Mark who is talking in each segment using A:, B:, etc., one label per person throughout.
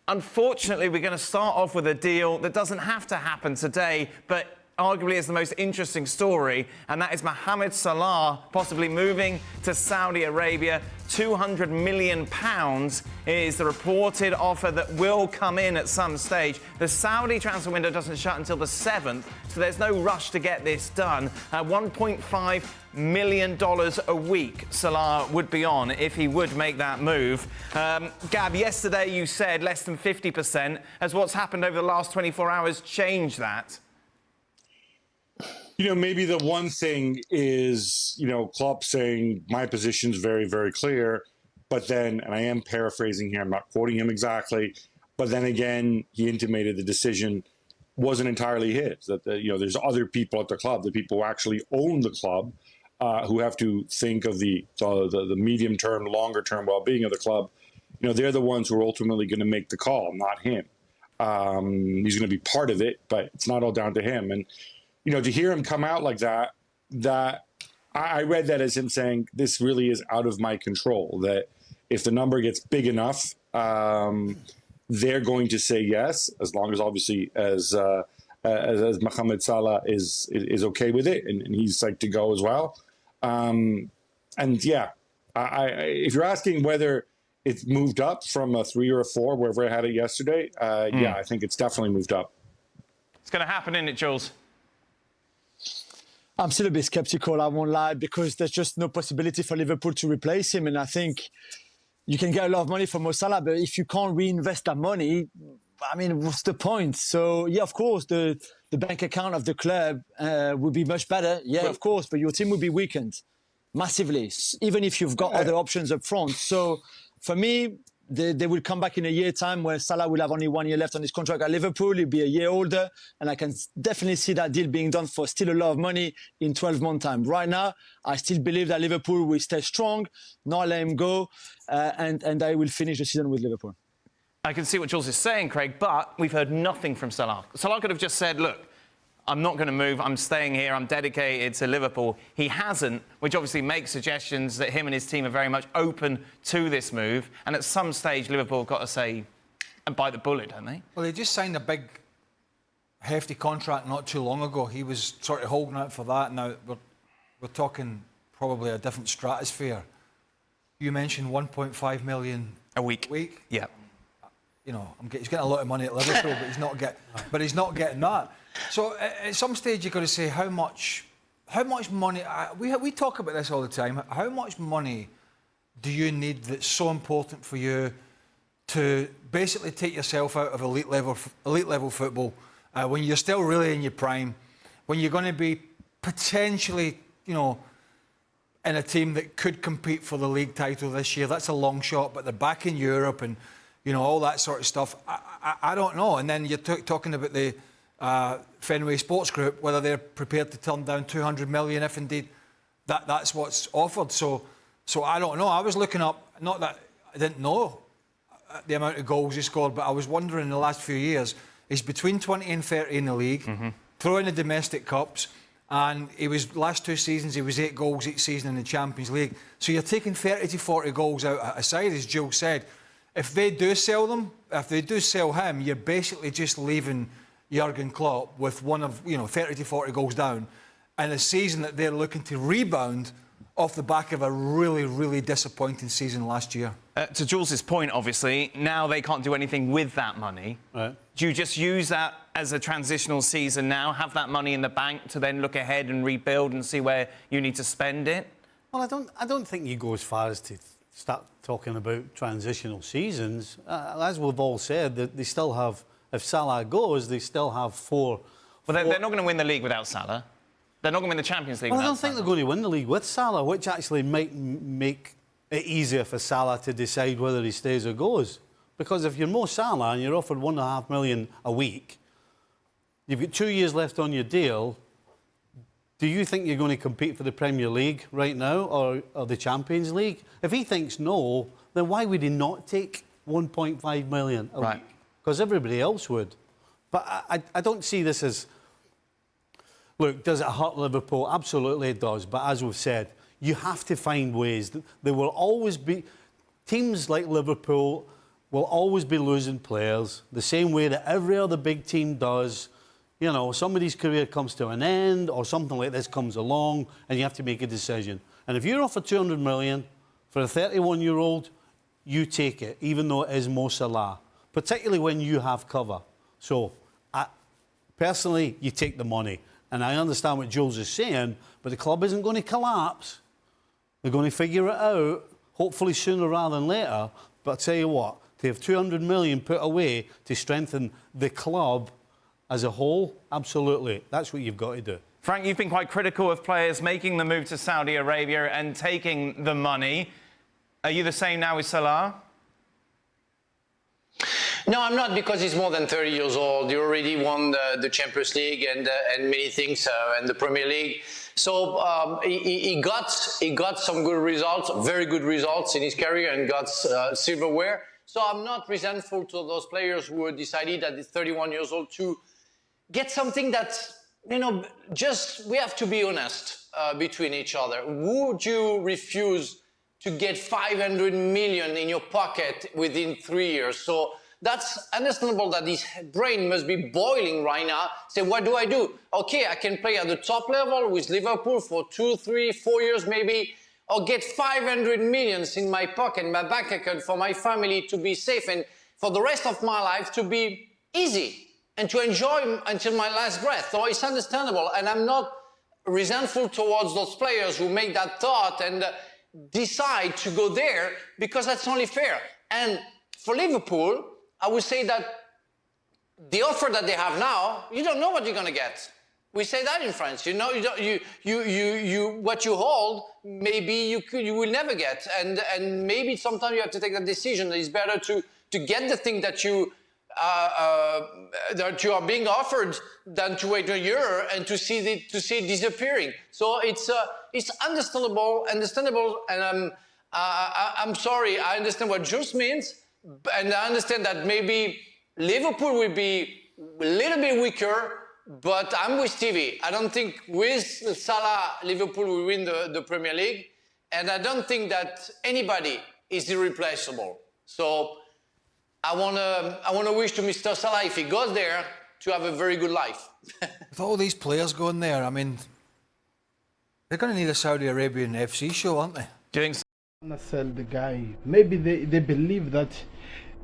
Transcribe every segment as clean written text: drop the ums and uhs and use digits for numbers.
A: unfortunately, we're going to start off with a deal that doesn't have to happen today, but arguably is the most interesting story, and that is Mohamed Salah possibly moving to Saudi Arabia. £200 million is the reported offer that will come in at some stage. The Saudi transfer window doesn't shut until the 7th, so there's no rush to get this done. $1.5 million a week Salah would be on if he would make that move. Gab, yesterday you said less than 50%. Has what's happened over the last 24 hours changed that?
B: You know, maybe the one thing is, Klopp saying my position's very, very clear. But then, and I am paraphrasing here, I'm not quoting him exactly, but then again, he intimated the decision wasn't entirely his. That, there's other people at the club, the people who actually own the club, who have to think of the medium-term, longer-term well-being of the club. They're the ones who are ultimately going to make the call, not him. He's going to be part of it, but it's not all down to him. And to hear him come out like that I read that as him saying, this really is out of my control, that if the number gets big enough, they're going to say yes, as long as obviously as Mohamed Salah is okay with it, and he's psyched to go as well. If you're asking whether it's moved up from a 3 or a 4, wherever I had it yesterday, I think it's definitely moved up.
A: It's going to happen, isn't it, Jules?
C: I'm still a bit sceptical, I won't lie, because there's just no possibility for Liverpool to replace him. And I think you can get a lot of money from Mo Salah, but if you can't reinvest that money, I mean, what's the point? So, yeah, of course, the bank account of the club would be much better. Yeah, of course, but your team would be weakened massively, even if you've got other options up front. So, for me, they will come back in a year's time where Salah will have only 1 year left on his contract at Liverpool. He'll be a year older, and I can definitely see that deal being done for still a lot of money in 12 months' time. Right now, I still believe that Liverpool will stay strong, not let him go, and they will finish the season with Liverpool.
A: I can see what Jules is saying, Craig, but we've heard nothing from Salah. Salah could have just said, look, I'm not going to move, I'm staying here, I'm dedicated to Liverpool. He hasn't, which obviously makes suggestions that him and his team are very much open to this move. And at some stage, Liverpool have got to say and bite the bullet, don't they?
D: Well, they just signed a big, hefty contract not too long ago. He was sort of holding out for that. Now, we're talking probably a different stratosphere. You mentioned 1.5 million
A: a week. Yeah.
D: He's getting a lot of money at Liverpool, but he's not getting that. So at some stage you've got to say how much money. We talk about this all the time. How much money do you need that's so important for you to basically take yourself out of elite level football when you're still really in your prime, when you're going to be potentially in a team that could compete for the league title this year? That's a long shot, but they're back in Europe and all that sort of stuff. I don't know. And then you're talking about the Fenway Sports Group, whether they're prepared to turn down 200 million if indeed that's what's offered. So I don't know. I was looking up, not that I didn't know the amount of goals he scored, but I was wondering in the last few years, he's between 20 and 30 in the league, throw in the domestic cups, and last 2 seasons he was 8 goals each season in the Champions League. So you're taking 30 to 40 goals out aside, as Jules said. If they do sell him, you're basically just leaving Jurgen Klopp with one of 30 to 40 goals down, and a season that they're looking to rebound off the back of a really, really disappointing season last year.
A: To Jules's point, obviously, now they can't do anything with that money. Right. Do you just use that as a transitional season now, have that money in the bank to then look ahead and rebuild and see where you need to spend it?
E: Well, I don't think you go as far as to start talking about transitional seasons. As we've all said, that they still have, if Salah goes, they still have 4.
A: But they're not going to win the league without Salah. They're not going to win the Champions League without Salah.
E: I don't think they're going to win the league with Salah, which actually might make it easier for Salah to decide whether he stays or goes. Because if you're Mo Salah and you're offered $1.5 million a week, you've got 2 years left on your deal. Do you think you're going to compete for the Premier League right now or the Champions League? If he thinks no, then why would he not take 1.5 million a week? Because everybody else would. But I don't see this as... Look, does it hurt Liverpool? Absolutely it does. But as we've said, you have to find ways. There will always be... Teams like Liverpool will always be losing players the same way that every other big team does. You know, somebody's career comes to an end or something like this comes along and you have to make a decision. And if you're offered 200 million for a 31-year-old, you take it, even though it is Mo Salah, particularly when you have cover. So, personally, you take the money. And I understand what Jules is saying, but the club isn't going to collapse. They're going to figure it out, hopefully sooner rather than later. But I'll tell you what, to have 200 million put away to strengthen the club as a whole, absolutely, that's what you've got to do.
A: Frank, you've been quite critical of players making the move to Saudi Arabia and taking the money. Are you the same now with Salah?
F: No, I'm not, because he's more than 30 years old. He already won the Champions League and many things, and the Premier League. So he got some good results, very good results in his career, and got silverware. So I'm not resentful to those players who decided at 31 years old to get something that, you know, just, we have to be honest between each other. Would you refuse to get 500 million in your pocket within 3 years? So that's understandable that his brain must be boiling right now. Say, what do I do? Okay, I can play at the top level with Liverpool for 2, 3, 4 years maybe, or get 500 millions in my pocket, my bank account, for my family to be safe and for the rest of my life to be easy and to enjoy until my last breath. So it's understandable, and I'm not resentful towards those players who make that thought and decide to go there, because that's only fair. And for Liverpool, I would say that the offer that they have now, you don't know what you're going to get. We say that in France. You know, what you hold, maybe you will never get, and maybe sometimes you have to take that decision. It's better to get the thing that you are being offered than to wait a year and to see it disappearing. So it's understandable, and I'm sorry. I understand what Jules means, and I understand that maybe Liverpool will be a little bit weaker. But I'm with Stevie. I don't think with Salah, Liverpool will win the Premier League. And I don't think that anybody is irreplaceable. So I wanna wish to Mr. Salah, if he goes there, to have a very good life.
D: With all these players going there, I mean, they're going to need a Saudi Arabian FC show, aren't they?
A: Do you think
G: Gonna sell the guy. Maybe they believe that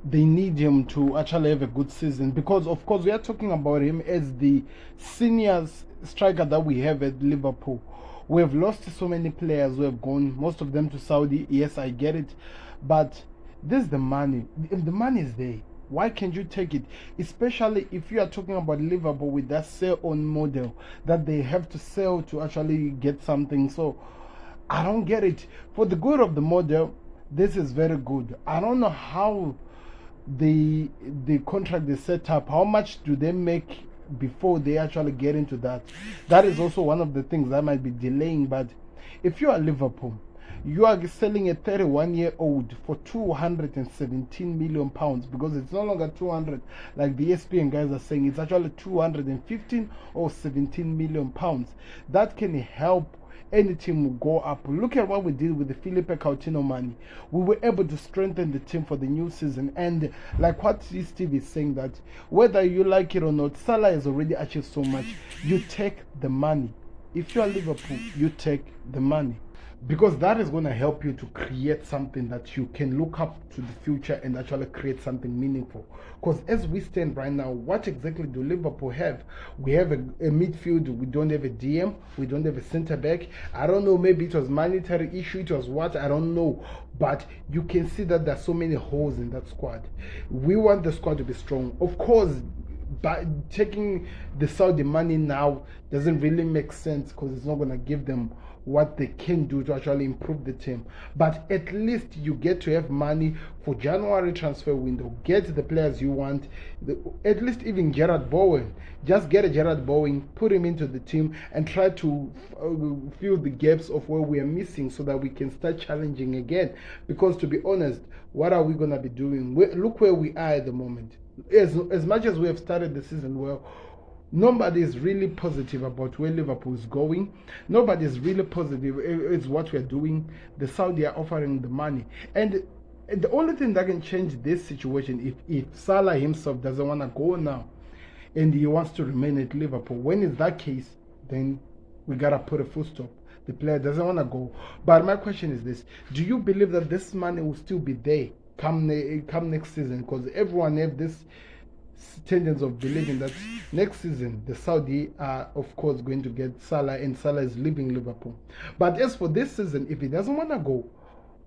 G: they need him to actually have a good season, because of course we are talking about him as the senior striker that we have at Liverpool. We have lost so many players who have gone, most of them to Saudi. Yes, I get it, but this is the money. If the money is there, why can't you take it? Especially if you are talking about Liverpool with that sell-on model that they have to sell to actually get something. So I don't get it. For the good of the model, this is very good. I don't know how the contract is set up. How much do they make before they actually get into that? That is also one of the things that might be delaying. But if you are Liverpool, you are selling a 31-year-old for 217 million pounds, because it's no longer 200 like the ESPN guys are saying. It's actually 215 or 17 million pounds. That can help any team will go up. Look at what we did with the Felipe Coutinho money. We were able to strengthen the team for the new season. And like what Steve is saying, that whether you like it or not, Salah has already achieved so much. You take the money. If you are Liverpool, you take the money, because that is going to help you to create something that you can look up to the future and actually create something meaningful. Because as we stand right now, what exactly do Liverpool have? We have a midfield. We don't have a DM. We don't have a centre back. I don't know, maybe it was monetary issue, it was what, I don't know. But you can see that there's so many holes in that squad. We want the squad to be strong. Of course, but taking the Saudi money now doesn't really make sense, because it's not going to give them what they can do to actually improve the team. But at least you get to have money for January transfer window, get the players you want, at least even Gerard Bowen. Just get a Gerard Bowen, put him into the team, and try to fill the gaps of where we are missing, so that we can start challenging again. Because to be honest, what are we going to be doing? Look where we are at the moment. As much as we have started the season well, nobody is really positive about where Liverpool is going. Nobody is really positive. It's what we are doing. The Saudi are offering the money. And the only thing that can change this situation, if Salah himself doesn't want to go now and he wants to remain at Liverpool, when is that case, then we got to put a full stop. The player doesn't want to go. But my question is this: do you believe that this money will still be there come next season? Because everyone have this tendency of believing that next season the Saudi are of course going to get Salah, and Salah is leaving Liverpool. But as for this season, if he doesn't want to go,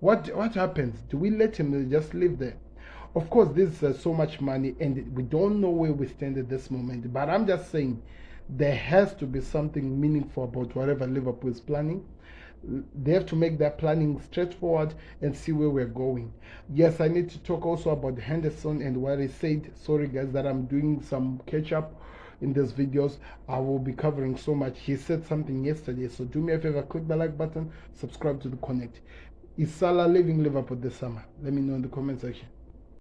G: what happens? Do we let him just live there? Of course, this is so much money, and we don't know where we stand at this moment. But I'm just saying, there has to be something meaningful about whatever Liverpool is planning. They have to make their planning straightforward and see where we're going. Yes, I need to talk also about Henderson and what he said. Sorry guys that I'm doing some catch up in these videos. I will be covering so much. He said something yesterday, so do me a favor, click the like button, subscribe to the Connect. Is Salah leaving Liverpool this summer? Let me know in the comment section.